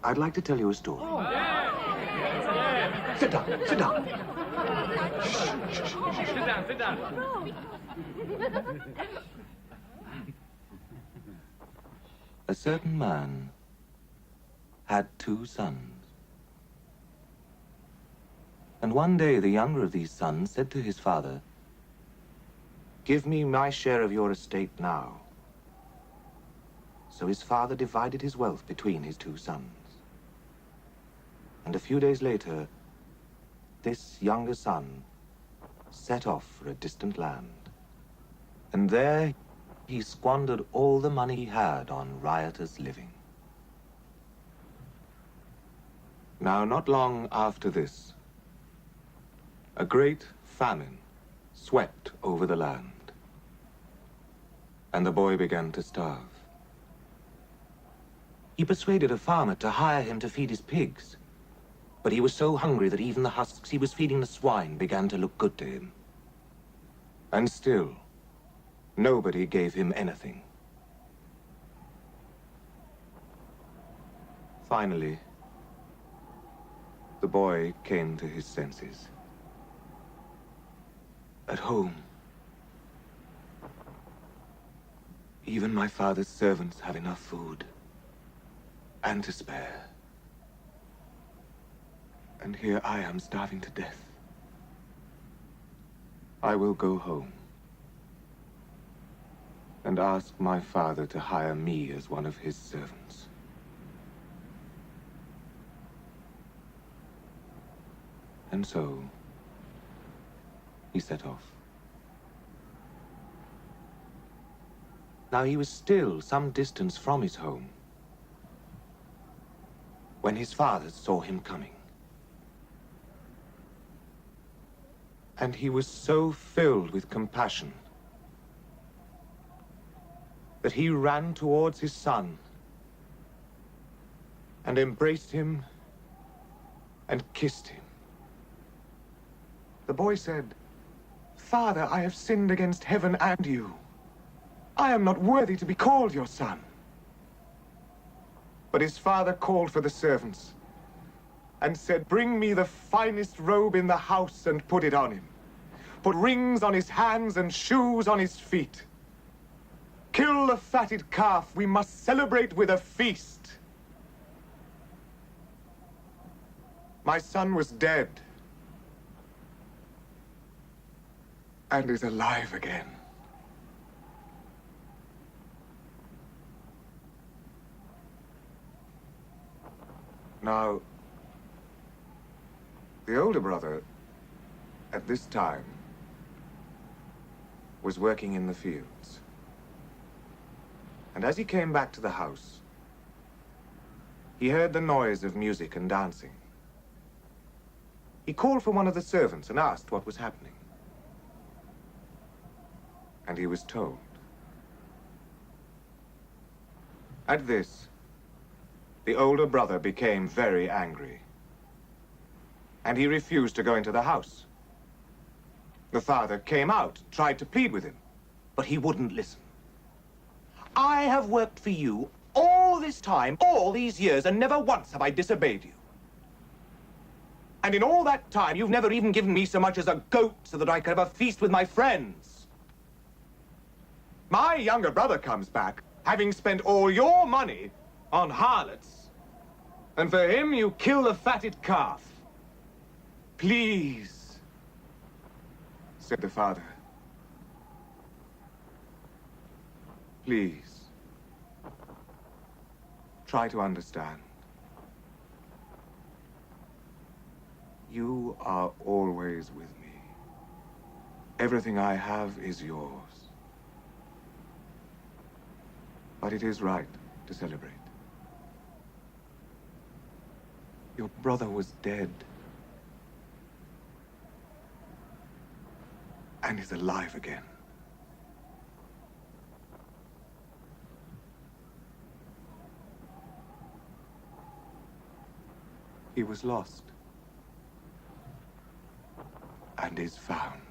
I'd like to tell you a story. Oh. Sit down, sit down. Sit down. A certain man had 2 sons. And one day the younger of these sons said to his father, "Give me my share of your estate now." So his father divided his wealth between his 2 sons. And a few days later, this younger son set off for a distant land. And there he squandered all the money he had on riotous living. Now, not long after this, a great famine swept over the land, and the boy began to starve. He persuaded a farmer to hire him to feed his pigs, but he was so hungry that even the husks he was feeding the swine began to look good to him. And still, nobody gave him anything. Finally, the boy came to his senses. At home, even my father's servants have enough food, and to spare. And here I am starving to death. I will go home and ask my father to hire me as one of his servants. And so, he set off. Now he was still some distance from his home when his father saw him coming. And he was so filled with compassion that he ran towards his son and embraced him and kissed him. The boy said, "Father, I have sinned against heaven and you. I am not worthy to be called your son." But his father called for the servants and said, "Bring me the finest robe in the house and put it on him. Put rings on his hands and shoes on his feet. Kill the fatted calf. We must celebrate with a feast." My son was dead and is alive again. Now, the older brother, at this time, was working in the fields. And as he came back to the house, he heard the noise of music and dancing. He called for one of the servants and asked what was happening. And he was told. At this, the older brother became very angry, and he refused to go into the house. The father came out, tried to plead with him, but he wouldn't listen. "I have worked for you all this time, all these years, and never once have I disobeyed you. And in all that time, you've never even given me so much as a goat so that I could have a feast with my friends. My younger brother comes back, having spent all your money on harlots, and for him you kill the fatted calf. Please," said the father, "please, try to understand. You are always with me. Everything I have is yours. But it is right to celebrate. Your brother was dead and is alive again. He was lost and is found."